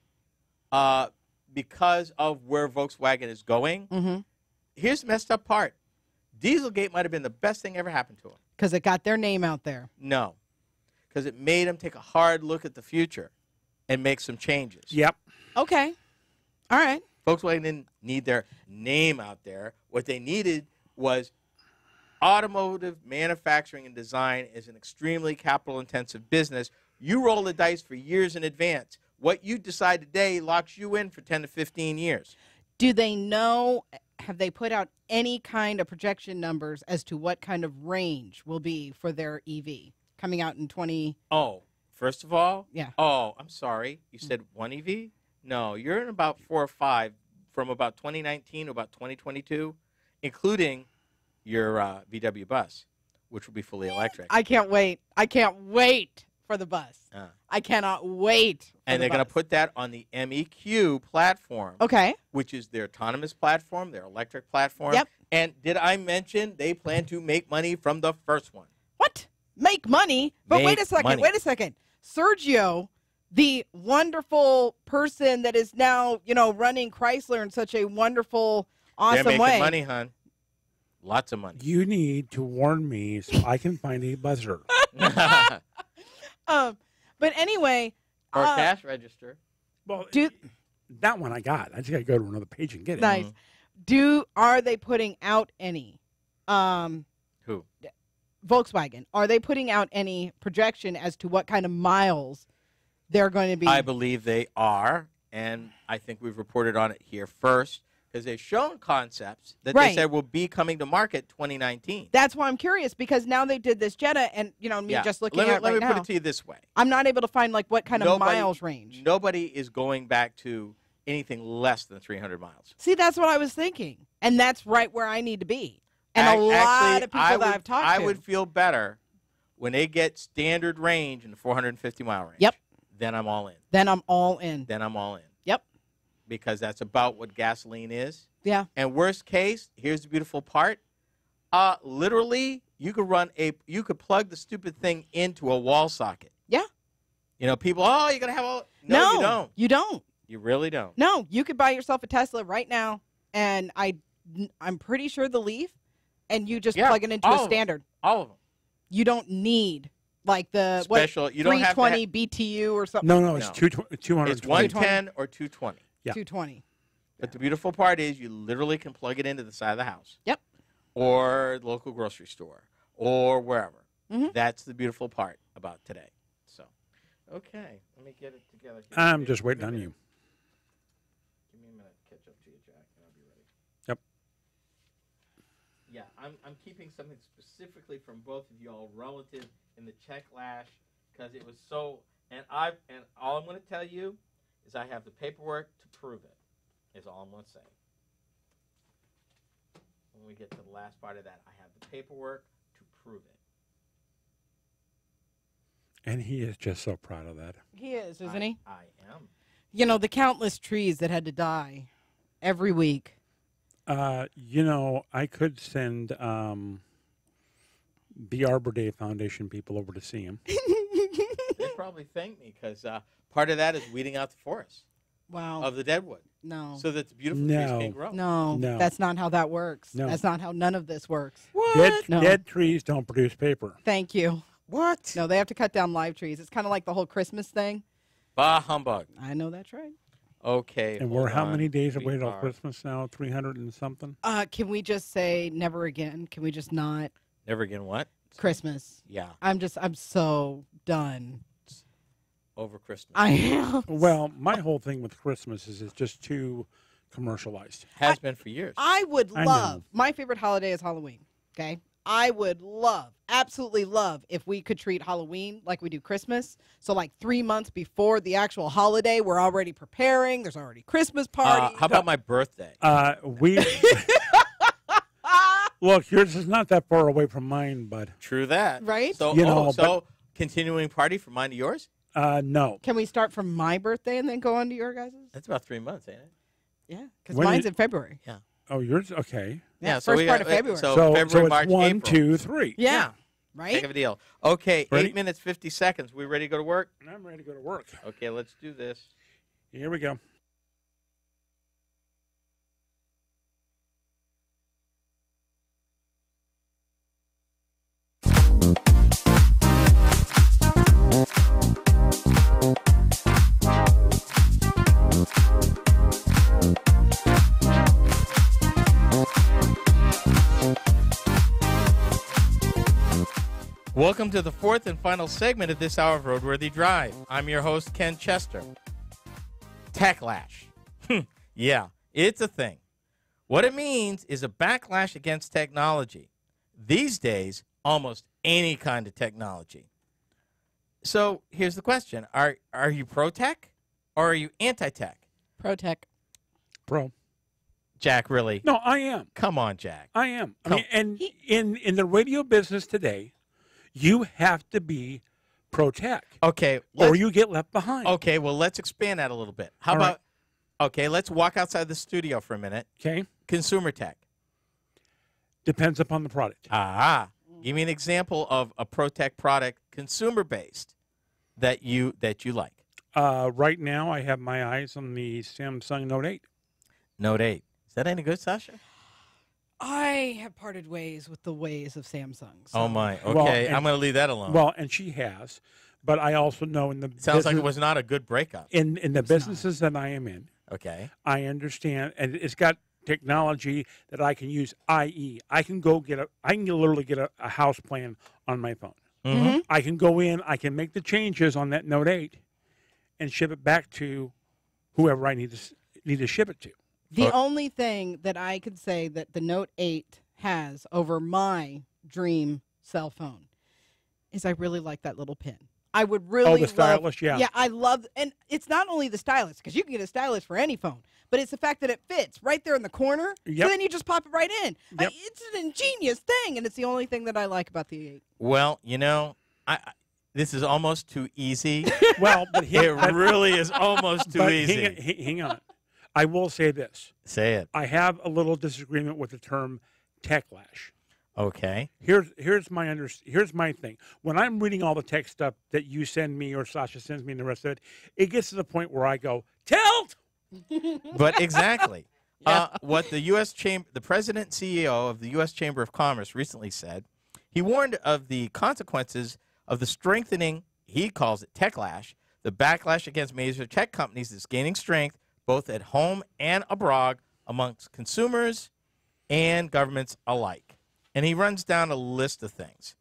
because of where Volkswagen is going, here's the messed up part. Dieselgate might have been the best thing ever happened to them. Because it got their name out there. No, because it made them take a hard look at the future and make some changes. Yep. Okay. All right. Volkswagen didn't need their name out there. What they needed was automotive manufacturing and design is an extremely capital-intensive business. You roll the dice for years in advance. what you decide today locks you in for 10 to 15 years. Do they know, have they put out any kind of projection numbers as to what kind of range will be for their EV coming out in 20? Oh, first of all? Yeah. Oh, I'm sorry. You said one EV? No, you're in about 4 or 5 from about 2019 to about 2022, including your VW bus, which will be fully electric. I can't wait. I can't wait for the bus. I cannot wait. And they're going to put that on the MEQ platform. Okay. Which is their autonomous platform, their electric platform. Yep. And did I mention they plan to make money from the first one? What? Make money? But Make wait a second. money. Wait a second. Sergio, the wonderful person that is now, running Chrysler in such a wonderful, awesome They're making way. money, hon. Lots of money. You need to warn me so I can find a buzzer. But anyway, Or a cash register. Well, do that one I got. I just got to go to another page and get it. nice. Are they putting out any? Who? Volkswagen. Are they putting out any projection as to what kind of miles they're going to be? I believe they are, and I think we've reported on it here first because they've shown concepts that Right. they said will be coming to market 2019. That's why I'm curious, because now they did this Jetta, and me just looking let me, at it let right me now, put it to you this way. I'm not able to find what kind of miles range. Nobody is going back to anything less than 300 miles. See, that's what I was thinking, and that's right where I need to be. And a lot Actually, of people that I've talked to. I would feel better when they get standard range in the 450 mile range. Yep. Then I'm all in. Then I'm all in. Then I'm all in. Yep. Because that's about what gasoline is. Yeah. And worst case, here's the beautiful part. Literally, you could plug the stupid thing into a wall socket. Yeah. People, you're gonna have all. No, you don't. You don't. You really don't. No, you could buy yourself a Tesla right now, and I'm pretty sure the Leaf, and you just plug it into a standard. All of them. You don't need the Special. You don't have to 320 BTU or something. No, it's 220. It's 110 or 220. Yeah. 220. But the beautiful part is you literally can plug it into the side of the house. Yep. Or the local grocery store or wherever. Mm-hmm. That's the beautiful part about today. So, okay, let me get it together here. I'm just waiting on you. Give me a minute to catch up to you, Jack, and I'll be ready. Yep. Yeah, I'm keeping something specifically from both of y'all relative in the TechLash because it was so. And all I'm going to tell you is I have the paperwork to prove it. Is all I'm going to say. When we get to the last part of that, I have the paperwork to prove it. And he is just so proud of that. He is, isn't he? I am. The countless trees that had to die every week. I could send the Arbor Day Foundation people over to see him. They probably thank me because part of that is weeding out the forest Wow. of the deadwood No. so that the beautiful trees can grow. No, No. that's not how that works. No. That's not how none of this works. What? No. Dead trees don't produce paper. Thank you. What? No, they have to cut down live trees. It's kind of like the whole Christmas thing. Bah humbug. I know that's right. Okay. And hold we're how on. many days We away till are- Christmas now? 300 and something? Can we just say never again? Can we just not Never again what? Christmas? Yeah. I'm so done. Over Christmas. I am. Well, my whole thing with Christmas is it's just too commercialized. Has been for years. I would I love, know. my favorite holiday is Halloween, okay? I would love, absolutely love, if we could treat Halloween like we do Christmas. So 3 months before the actual holiday, we're already preparing. There's already Christmas parties. How about my birthday? We Look, yours is not that far away from mine, bud. True that. Right? So, You know, so continuing party from mine to yours? No. Can we start from my birthday and then go on to your guys'? That's about 3 months, ain't it? Yeah, because When mine's is- in February. Yeah. Oh, yours? Okay. Yeah, so first we part got- of February. So, So February, it's March, 1, April. 2, 3. Yeah. Right? Heck of a deal. Okay, Ready? 8 minutes, 50 seconds. We ready to go to work? I'm ready to go to work. Okay, let's do this. Here we go. Welcome to the fourth and final segment of this hour of RoadWorthy Drive. I'm your host, Ken Chester. TechLash. Yeah, it's a thing. What it means is a backlash against technology. These days, almost any kind of technology. So here's the question. Are you pro-tech or are you anti-tech? Pro-tech. Pro. Jack, really? No, I am. Come on, Jack. I am. I mean, and in the radio business today, you have to be pro-tech. Okay. Or you get left behind. Okay, well, let's expand that a little bit. How about, okay, let's walk outside the studio for a minute. Okay. Consumer tech. Depends upon the product. Give me an example of a pro-tech product, consumer-based, that you like. Right now, I have my eyes on the Samsung Note 8. Note 8. Is that any good, Sasha? I have parted ways with the ways of Samsung. So. Oh, my. Okay, Well, I'm going to leave that alone. Well, and she has. But I also know in the Sounds like it was not a good breakup. in the businesses that I am in, Okay. I understand, and it's got technology that I can use, i.e., I can literally get a house plan on my phone. Mm-hmm. I can go in, I can make the changes on that Note 8 and ship it back to whoever I need to ship it to. The only thing that I could say that the Note 8 has over my dream cell phone is I really like that little pin. I would really the stylus, yeah. Yeah, I love, and it's not only the stylus, because you can get a stylus for any phone, but it's the fact that it fits right there in the corner, Yep. so then you just pop it right in. Yep. It's an ingenious thing, and it's the only thing that I like about the 8. Well, you know, this is almost too easy. Well, but It really is almost too but easy. hang on. I will say this. Say it. I have a little disagreement with the term TechLash. Okay. Here's my thing. When I'm reading all the tech stuff that you send me or Sasha sends me and the rest of it, it gets to the point where I go, tilt! But exactly. What the president and CEO of the U.S. Chamber of Commerce recently said, he warned of the consequences of the strengthening, he calls it TechLash, the backlash against major tech companies is gaining strength both at home and abroad amongst consumers and governments alike. And he runs down a list of things,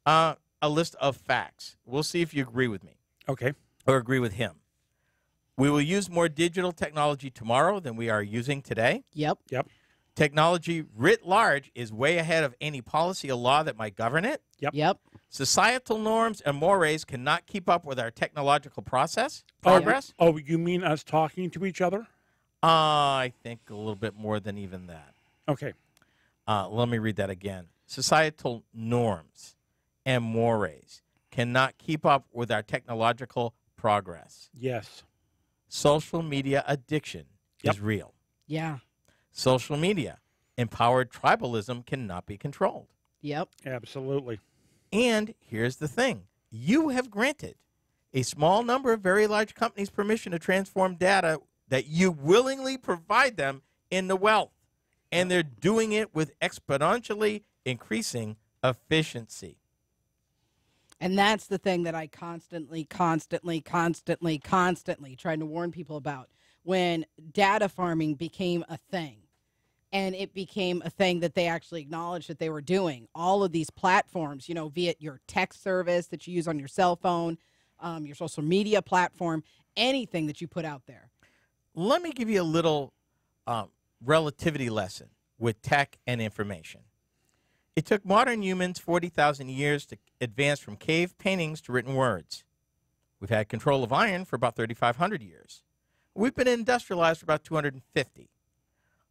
a list of facts. We'll see if you agree with me. Okay. Or agree with him. We will use more digital technology tomorrow than we are using today. Yep. Yep. Technology writ large is way ahead of any policy or law that might govern it. Yep. Societal norms and mores cannot keep up with our technological progress. Oh, you mean us talking to each other? I think a little bit more than even that. Okay. Let me read that again. Societal norms and mores cannot keep up with our technological progress. Yes. Social media addiction is real. Yeah. Social media empowered tribalism cannot be controlled. Yep. Absolutely. And here's the thing. You have granted a small number of very large companies permission to transform data that you willingly provide them into wealth. And they're doing it with exponentially increasing efficiency. And that's the thing that I constantly trying to warn people about. When data farming became a thing, and it became a thing that they actually acknowledged that they were doing, all of these platforms, you know, via your text service that you use on your cell phone, your social media platform, anything that you put out there. Let me give you a little relativity lesson with tech and information. It took modern humans 40,000 years to advance from cave paintings to written words. We've had control of iron for about 3,500 years. We've been industrialized for about 250.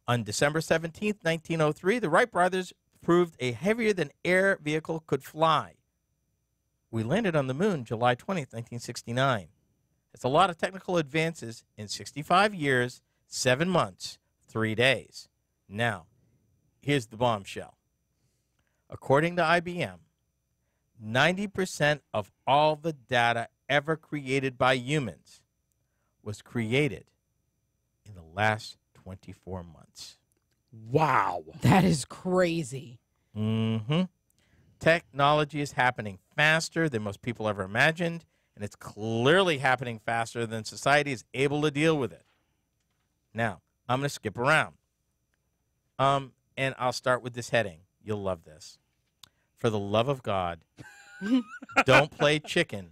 On December 17th, 1903, the Wright brothers proved a heavier-than-air vehicle could fly. We landed on the moon July 20th, 1969. It's a lot of technical advances in 65 years, 7 months, 3 days. Now, here's the bombshell. According to IBM, 90% of all the data ever created by humans was created in the last 24 months. Wow. That is crazy. Mm-hmm. Technology is happening faster than most people ever imagined, and it's clearly happening faster than society is able to deal with it. Now, I'm going to skip around. And I'll start with this heading. You'll love this. For the love of God, don't play chicken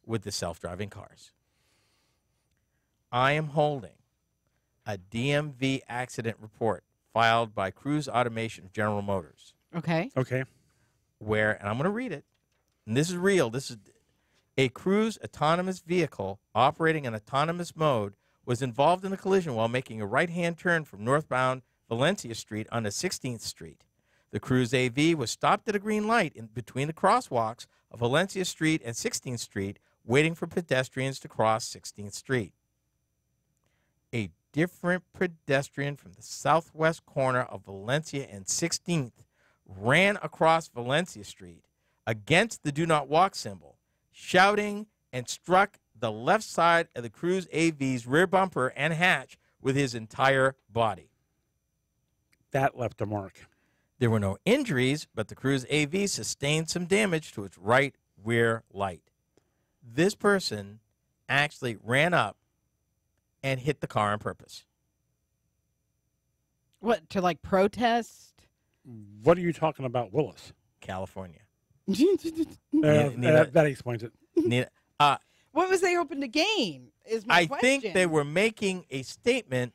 with the self-driving cars. I am holding a DMV accident report filed by Cruise Automation of General Motors, Okay. Okay. where, and I'm going to read it, and this is real. This is a Cruise autonomous vehicle operating in autonomous mode was involved in a collision while making a right-hand turn from northbound Valencia Street onto 16th Street. The Cruise AV was stopped at a green light in between the crosswalks of Valencia Street and 16th Street, waiting for pedestrians to cross 16th Street. A different pedestrian from the southwest corner of Valencia and 16th ran across Valencia Street against the do not walk symbol, shouting, and struck the left side of the Cruise AV's rear bumper and hatch with his entire body. That left a mark. There were no injuries, but the Cruise AV sustained some damage to its right rear light. This person actually ran up and hit the car on purpose. What, to like protest? What are you talking about, Willis? California. That explains it. Nina, What was they hoping to gain? Is my I question. think they were making a statement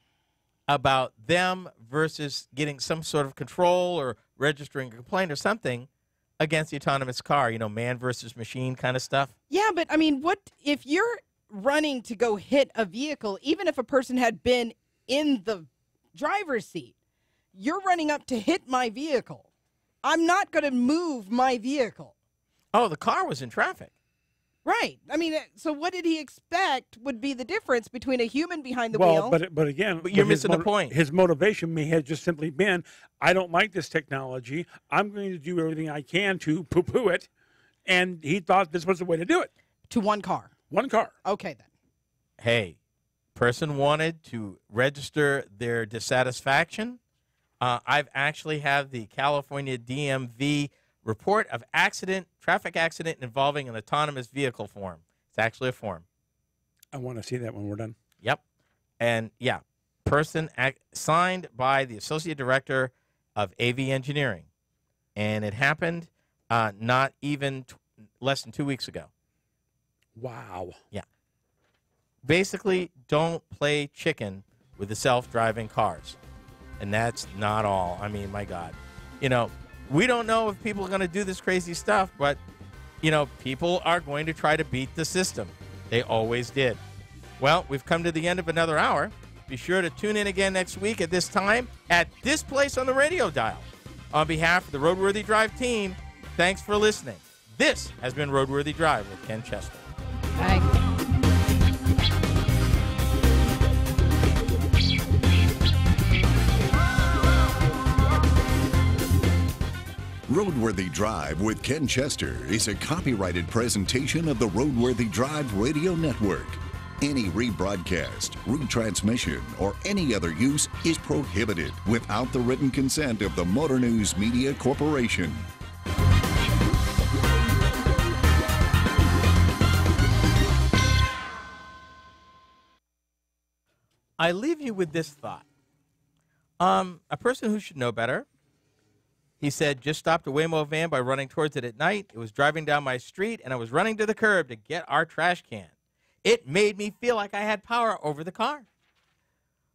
about them versus getting some sort of control or registering a complaint or something against the autonomous car, you know, man versus machine kind of stuff. Yeah, but I mean, what if you're running to go hit a vehicle, even if a person had been in the driver's seat, you're running up to hit my vehicle. I'm not going to move my vehicle. Oh, the car was in traffic. Right. I mean, so what did he expect would be the difference between a human behind the Well, wheel? but again, But you're his missing the point. His motivation may have just simply been, I don't like this technology. I'm going to do everything I can to poo-poo it. And he thought this was the way to do it. to one car. One car. Okay, then. Hey, person wanted to register their dissatisfaction. I've actually have the California DMV report of traffic accident involving an autonomous vehicle form. It's actually a form. I want to see that when we're done. Yep. And yeah, person signed by the Associate Director of AV Engineering. And it happened not even less than 2 weeks ago. Wow. Yeah. Basically, don't play chicken with the self-driving cars. And that's not all. I mean, my God. You know, we don't know if people are going to do this crazy stuff, but, you know, people are going to try to beat the system. They always did. Well, we've come to the end of another hour. Be sure to tune in again next week at this time at this place on the radio dial. On behalf of the RoadWorthy Drive team, thanks for listening. This has been RoadWorthy Drive with Ken Chester. Bye. RoadWorthy Drive with Ken Chester is a copyrighted presentation of the RoadWorthy Drive Radio Network. Any rebroadcast, retransmission, or any other use is prohibited without the written consent of the Motor News Media Corporation. I leave you with this thought. A person who should know better. He said, just stopped a Waymo van by running towards it at night. It was driving down my street, and I was running to the curb to get our trash can. It made me feel like I had power over the car.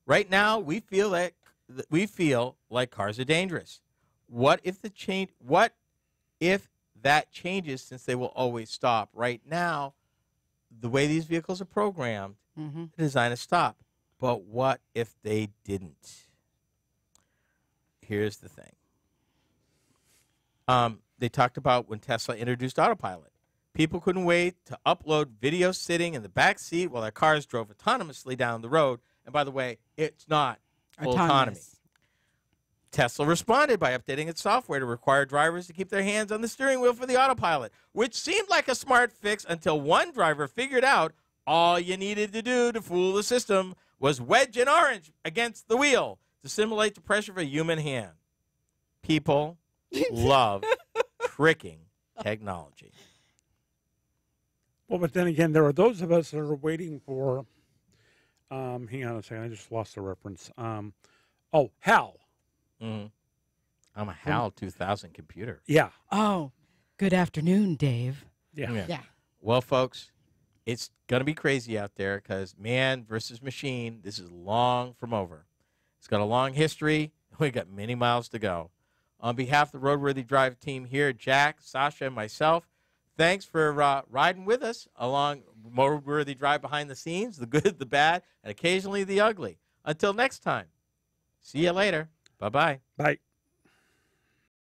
Right now, we feel like cars are dangerous. What if that changes, since they will always stop? Right now, the way these vehicles are programmed, they're designed to stop. But what if they didn't? Here's the thing. They talked about when Tesla introduced autopilot. People couldn't wait to upload videos sitting in the back seat while their cars drove autonomously down the road. And by the way, it's not full autonomy. Tesla responded by updating its software to require drivers to keep their hands on the steering wheel for the autopilot, which seemed like a smart fix until one driver figured out all you needed to do to fool the system was wedge an orange against the wheel to simulate the pressure of a human hand. People love tricking technology. Well, but then again, there are those of us that are waiting for, hang on a second, I just lost the reference. HAL. I'm a HAL 2000 computer. Yeah. Oh, good afternoon, Dave. Yeah. Yeah. Well, folks, it's going to be crazy out there because man versus machine, this is long from over. It's got a long history. We got many miles to go. On behalf of the Roadworthy Drive team here, Jack, Sasha, and myself, thanks for riding with us along Roadworthy Drive behind the scenes, the good, the bad, and occasionally the ugly. Until next time, see you later. Bye-bye. Bye.